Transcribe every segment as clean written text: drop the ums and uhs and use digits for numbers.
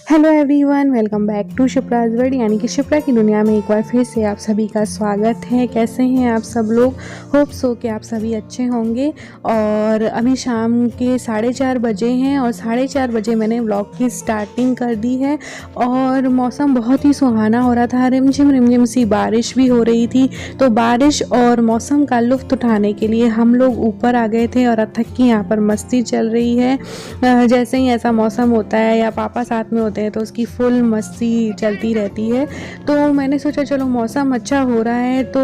Hello everyone, welcome back to Shipra's world यानी कि शिप्रा की दुनिया में एक बार फिर से आप सभी का स्वागत है। कैसे हैं आप सब लोग? होप सो कि आप सभी अच्छे होंगे। और अभी शाम के 4:30 बजे हैं और 4:30 बजे मैंने व्लॉग की स्टार्टिंग कर दी है। और मौसम बहुत ही सुहाना हो रहा था, रिमझिम रिमझिम सी बारिश भी हो रही थी। तो बारिश और मौसम का लुत्फ़ उठाने के लिए हम लोग ऊपर आ गए थे और अथक की यहाँ पर मस्ती चल रही है। जैसे ही ऐसा मौसम होता है या पापा साथ में होते हैं तो उसकी फुल मस्ती चलती रहती है। तो मैंने सोचा चलो मौसम अच्छा हो रहा है तो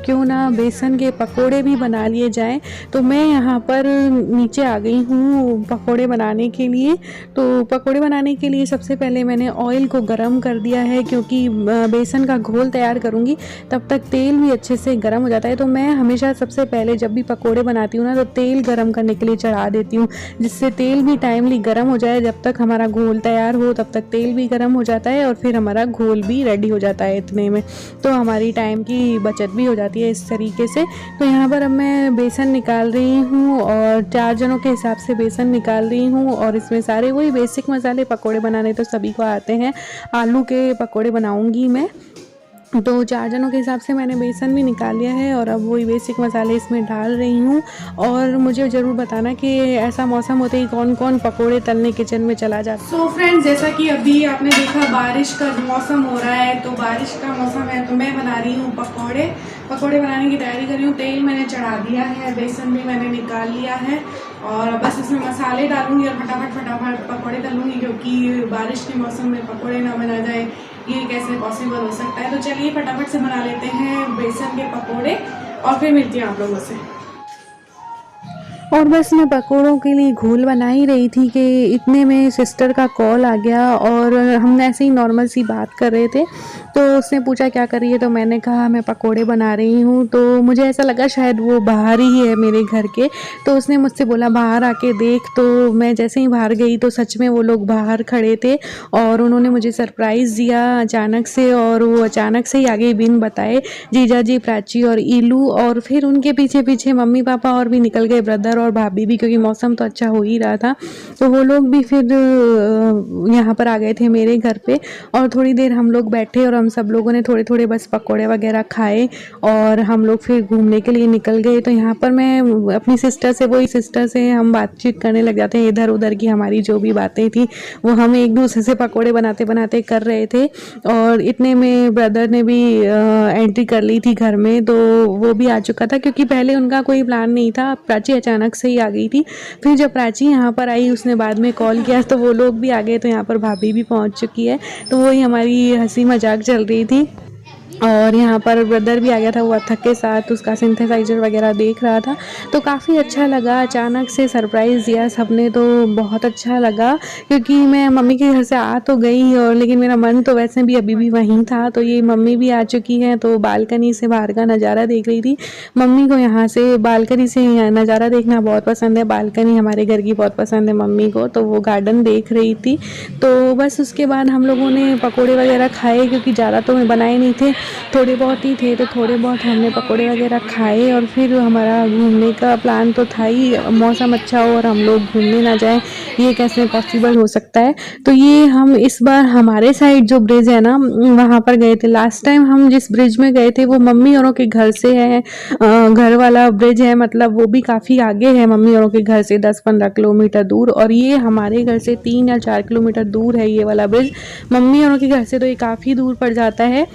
क्यों ना बेसन के पकोड़े भी बना लिए जाएं। तो मैं यहाँ पर नीचे आ गई हूँ पकोड़े बनाने के लिए। तो पकोड़े बनाने के लिए सबसे पहले मैंने ऑयल को गरम कर दिया है, क्योंकि बेसन का घोल तैयार करूँगी तब तक तेल भी अच्छे से गर्म हो जाता है। तो मैं हमेशा सबसे पहले जब भी पकोड़े बनाती हूँ ना तो तेल गर्म करने के लिए चढ़ा देती हूँ, जिससे तेल भी टाइमली गर्म हो जाए। जब तक हमारा घोल तैयार हो तब तक तेल भी गर्म हो जाता है और फिर हमारा घोल भी रेडी हो जाता है इतने में। तो हमारी टाइम की बचत भी हो जाती है इस तरीके से। तो यहाँ पर अब मैं बेसन निकाल रही हूँ और 4 जनों के हिसाब से बेसन निकाल रही हूँ। और इसमें सारे वही बेसिक मसाले, पकोड़े बनाने तो सभी को आते हैं। आलू के पकोड़े बनाऊँगी मैं। तो 4 जनों के हिसाब से मैंने बेसन भी निकाल लिया है और अब वही बेसिक मसाले इसमें डाल रही हूँ। और मुझे ज़रूर बताना कि ऐसा मौसम होते ही कौन कौन पकोड़े तलने किचन में चला जाता है। सो फ्रेंड्स, जैसा कि अभी आपने देखा बारिश का मौसम हो रहा है, तो बारिश का मौसम है तो मैं बना रही हूँ पकोड़े बनाने की तैयारी कर रही हूँ। तेल मैंने चढ़ा दिया है, बेसन भी मैंने निकाल लिया है और बस इसमें मसाले डालूंगी और फटाफट पकोड़े तलूँगी, क्योंकि बारिश के मौसम में पकोड़े ना बना जाए ये कैसे पॉसिबल हो सकता है। तो चलिए फटाफट से बना लेते हैं बेसन के पकोड़े और फिर मिलती हूँ आप लोगों से। और बस मैं पकोड़ों के लिए घोल बना ही रही थी कि इतने में सिस्टर का कॉल आ गया और हम ऐसे ही नॉर्मल सी बात कर रहे थे। तो उसने पूछा क्या कर रही है, तो मैंने कहा मैं पकोड़े बना रही हूँ। तो मुझे ऐसा लगा शायद वो बाहर ही है मेरे घर के। तो उसने मुझसे बोला बाहर आके देख। तो मैं जैसे ही बाहर गई तो सच में वो लोग बाहर खड़े थे और उन्होंने मुझे सरप्राइज़ दिया अचानक से। और वो अचानक से ही आगे बिन बताए जीजा जी, प्राची और ईलू, और फिर उनके पीछे पीछे मम्मी पापा और भी निकल गए, ब्रदर और भाभी भी, क्योंकि मौसम तो अच्छा हो ही रहा था। तो वो लोग भी फिर यहाँ पर आ गए थे मेरे घर पे। और थोड़ी देर हम लोग बैठे और हम सब लोगों ने थोड़े थोड़े बस पकोड़े वगैरह खाए और हम लोग फिर घूमने के लिए निकल गए। तो यहाँ पर मैं अपनी सिस्टर से हम बातचीत करने लग जाते हैं, इधर उधर की हमारी जो भी बातें थी वो हम एक दूसरे से पकोड़े बनाते बनाते कर रहे थे। और इतने में ब्रदर ने भी एंट्री कर ली थी घर में, तो वो भी आ चुका था, क्योंकि पहले उनका कोई प्लान नहीं था। प्राची अचानक से ही आ गई थी। फिर जब प्राची यहाँ पर आई उसने बाद में कॉल किया तो वो लोग भी आ गए। तो यहाँ पर भाभी भी पहुँच चुकी है। तो वही हमारी हंसी मजाक चल रही थी। और यहाँ पर ब्रदर भी आ गया था, वो अथक के साथ उसका सिंथेसाइज़र वगैरह देख रहा था। तो काफ़ी अच्छा लगा, अचानक से सरप्राइज़ दिया सबने तो बहुत अच्छा लगा। क्योंकि मैं मम्मी के घर से आ तो गई और लेकिन मेरा मन तो वैसे भी अभी भी वहीं था। तो ये मम्मी भी आ चुकी हैं तो बालकनी से बाहर का नज़ारा देख रही थी। मम्मी को यहाँ से बालकनी से नज़ारा देखना बहुत पसंद है, बालकनी हमारे घर की बहुत पसंद है मम्मी को। तो वो गार्डन देख रही थी। तो बस उसके बाद हम लोगों ने पकोड़े वगैरह खाए, क्योंकि ज़्यादा तो मैं बनाए नहीं थे, थोड़े बहुत ही थे। तो थोड़े बहुत हमने पकोड़े वगैरह खाए और फिर हमारा घूमने का प्लान तो था ही। मौसम अच्छा हो और हम लोग घूमने ना जाएं, ये कैसे पॉसिबल हो सकता है। तो ये हम इस बार हमारे साइड जो ब्रिज है ना वहाँ पर गए थे। लास्ट टाइम हम जिस ब्रिज में गए थे वो मम्मी औरों के घर से है, घर वाला ब्रिज है, मतलब वो भी काफ़ी आगे है मम्मी औरों के घर से 10-15 किलोमीटर दूर। और ये हमारे घर से 3 या 4 किलोमीटर दूर है ये वाला ब्रिज। मम्मी औरों के घर से तो ये काफ़ी दूर पड़ जाता है,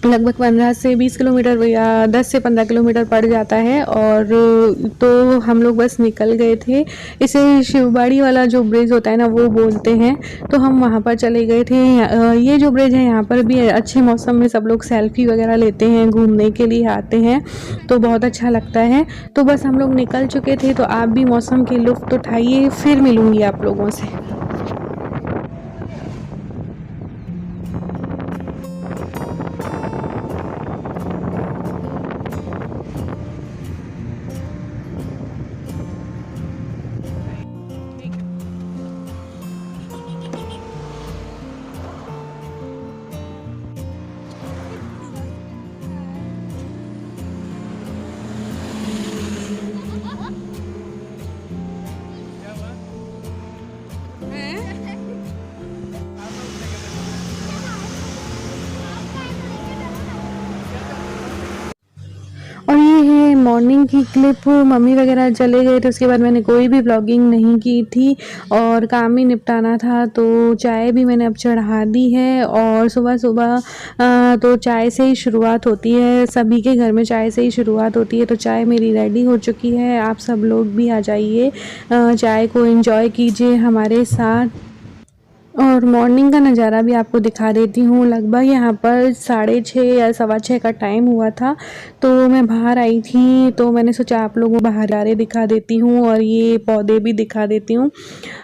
लगभग 15 से 20 किलोमीटर या 10 से 15 किलोमीटर पड़ जाता है। और तो हम लोग बस निकल गए थे। इसे शिवबाड़ी वाला जो ब्रिज होता है ना वो बोलते हैं। तो हम वहाँ पर चले गए थे। ये जो ब्रिज है यहाँ पर भी अच्छे मौसम में सब लोग सेल्फी वगैरह लेते हैं, घूमने के लिए आते हैं, तो बहुत अच्छा लगता है। तो बस हम लोग निकल चुके थे। तो आप भी मौसम की लुत्फ़ उठाइए, फिर मिलूँगी आप लोगों से। और ये है मॉर्निंग की क्लिप। मम्मी वगैरह चले गए थे, उसके बाद मैंने कोई भी व्लॉगिंग नहीं की थी और काम ही निपटाना था। तो चाय भी मैंने अब चढ़ा दी है और सुबह सुबह तो चाय से ही शुरुआत होती है, सभी के घर में चाय से ही शुरुआत होती है। तो चाय मेरी रेडी हो चुकी है, आप सब लोग भी आ जाइए, चाय को एंजॉय कीजिए हमारे साथ। और मॉर्निंग का नज़ारा भी आपको दिखा देती हूँ। लगभग यहाँ पर 6:30 या 6:15 का टाइम हुआ था, तो मैं बाहर आई थी, तो मैंने सोचा आप लोगों को बाहर नज़ारे दिखा देती हूँ और ये पौधे भी दिखा देती हूँ।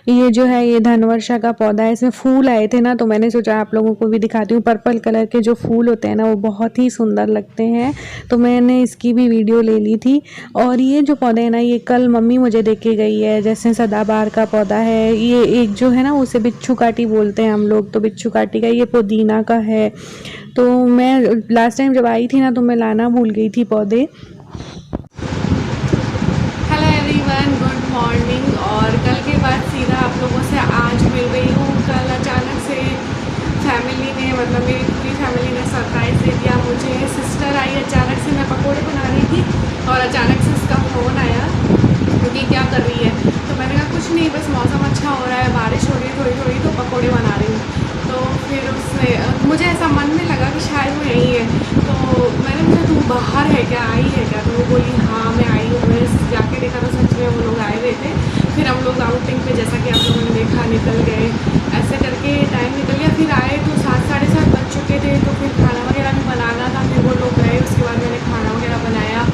ये जो है ये धनवर्षा का पौधा है, इसमें फूल आए थे ना, तो मैंने सोचा आप लोगों को भी दिखाती हूँ। पर्पल कलर के जो फूल होते हैं ना, वो बहुत ही सुंदर लगते हैं, तो मैंने इसकी भी वीडियो ले ली थी। और ये जो पौधे हैं ना, ये कल मम्मी मुझे दे के गई है। जैसे सदाबहार का पौधा है, ये एक जो है ना उसे बिच्छू काटी बोलते हैं हम लोग, तो बिच्छू काटी का। ये पुदीना का है। तो मैं लास्ट टाइम जब आई थी ना, तो मैं लाना भूल गई थी पौधे। Hello everyone, good morning. और कल के बाद सीधा आप लोगों से आज मिल रही हूँ। कल अचानक से फैमिली ने, मतलब मेरी पूरी फैमिली ने सरप्राइज़ दे दिया मुझे। सिस्टर आई अचानक से, मैं पकोड़े बना रही थी और अचानक से उसका फ़ोन आया क्योंकि क्या कर रही है, तो मैंने कहा कुछ नहीं, बस मौसम अच्छा हो रहा है, बारिश हो रही है थोड़ी थोड़ी, तो पकोड़े बना रही हूँ। तो फिर उसने, मुझे ऐसा मन में लगा कि शायद वो यहीं है, तो मैंने पूछा तू बाहर है क्या, आई है क्या? तो वो बोली हाँ मैं आई हूँ। मैं जाके देखा तो सच में वो लोग आए हुए थे। फिर हम लोग आउटिंग पे, जैसा कि आप लोगों ने देखा, निकल गए। ऐसे करके टाइम निकल गया। फिर आए तो 7 साढ़े 7 बज चुके थे, तो फिर खाना वगैरह भी बनाना था। फिर वो लोग गए, उसके बाद मैंने खाना वगैरह बनाया,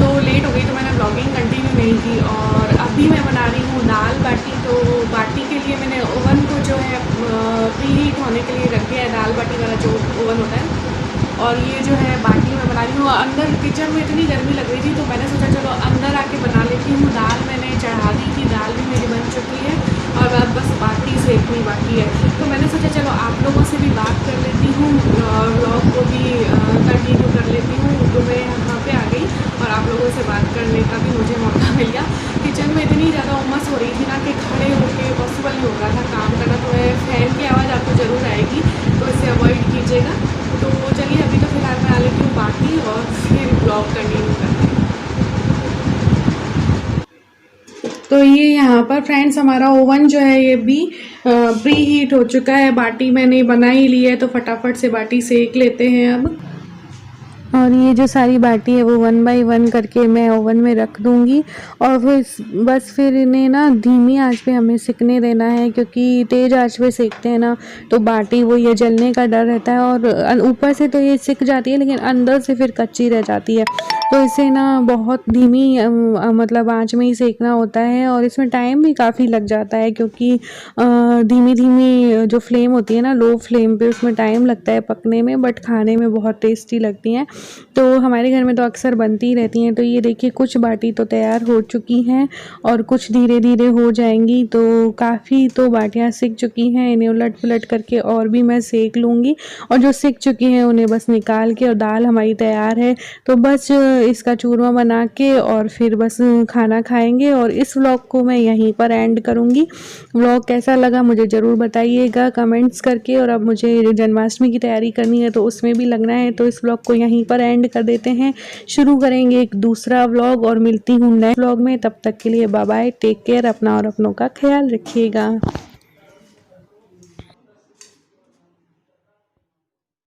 तो लेट हो गई, तो मैंने ब्लॉगिंग कंटिन्यू नहीं की। और अभी मैं बना रही हूँ दाल बाटी। तो बाटी के लिए मैंने ओवन को जो है प्री हीट होने के लिए रख दिया है, दाल बाटी वाला जो ओवन होता है। और ये जो है बाटी मैं बना रही हूँ। अंदर किचन में इतनी गर्मी लग रही थी, तो मैंने सोचा चलो अंदर आके बना लेती हूँ। दाल मैंने चढ़ा दी थी, दाल भी मेरी बन चुकी है और अब बस बाटी सेकनी बाकी है। तो मैंने सोचा चलो आप लोगों से भी बात कर लेती हूँ और व्लॉग को भी कंटिन्यू कर लेती हूँ। तो मैं यहाँ पे आ गई और आप लोगों से बात करने का भी मुझे मौका मिल गया। किचन में इतनी ज़्यादा उमस हो रही थी ना कि खड़े होकर पॉसिबल नहीं हो रहा था काम करना। तो फ़ैन की आवाज़ आपको ज़रूर आएगी, तो इसे अवॉइड कीजिएगा। तो चलिए अभी तो फिलहाल बना लेती हूँ बाटी और फिर ब्लॉग कंटिन्यू करते हैं। तो ये यहाँ पर फ्रेंड्स हमारा ओवन जो है ये भी प्री हीट हो चुका है। बाटी मैंने बना ही ली है, तो फटाफट से बाटी सेक लेते हैं अब। और ये जो सारी बाटी है वो 1 बाय 1 करके मैं ओवन में रख दूँगी और फिर बस फिर इन्हें ना धीमी आंच पे हमें सिकने देना है, क्योंकि तेज़ आंच पे सेकते हैं ना तो बाटी वो ये जलने का डर रहता है। और ऊपर से तो ये सिक जाती है, लेकिन अंदर से फिर कच्ची रह जाती है। तो इसे ना बहुत धीमी मतलब आंच में ही सेकना होता है और इसमें टाइम भी काफ़ी लग जाता है, क्योंकि धीमी धीमी जो फ्लेम होती है ना, लो फ्लेम पे, उसमें टाइम लगता है पकने में, बट खाने में बहुत टेस्टी लगती हैं। तो हमारे घर में तो अक्सर बनती ही रहती हैं। तो ये देखिए कुछ बाटी तो तैयार हो चुकी हैं और कुछ धीरे धीरे हो जाएंगी। तो काफ़ी तो बाटियाँ सिक चुकी हैं, इन्हें उलट पुलट करके और भी मैं सेक लूँगी। और जो सिक चुकी हैं उन्हें बस निकाल के, और दाल हमारी तैयार है। तो बस इसका चूरमा बना के और फिर बस खाना खाएंगे। और इस व्लॉग को मैं यहीं पर एंड करूँगी। व्लॉग कैसा लगा मुझे ज़रूर बताइएगा कमेंट्स करके। और अब मुझे जन्माष्टमी की तैयारी करनी है, तो उसमें भी लगना है। तो इस व्लॉग को यहीं पर एंड कर देते हैं, शुरू करेंगे एक दूसरा व्लॉग और मिलती हूँ नेक्स्ट व्लॉग में। तब तक के लिए बाय बाय, टेक केयर, अपना और अपनों का ख्याल रखिएगा।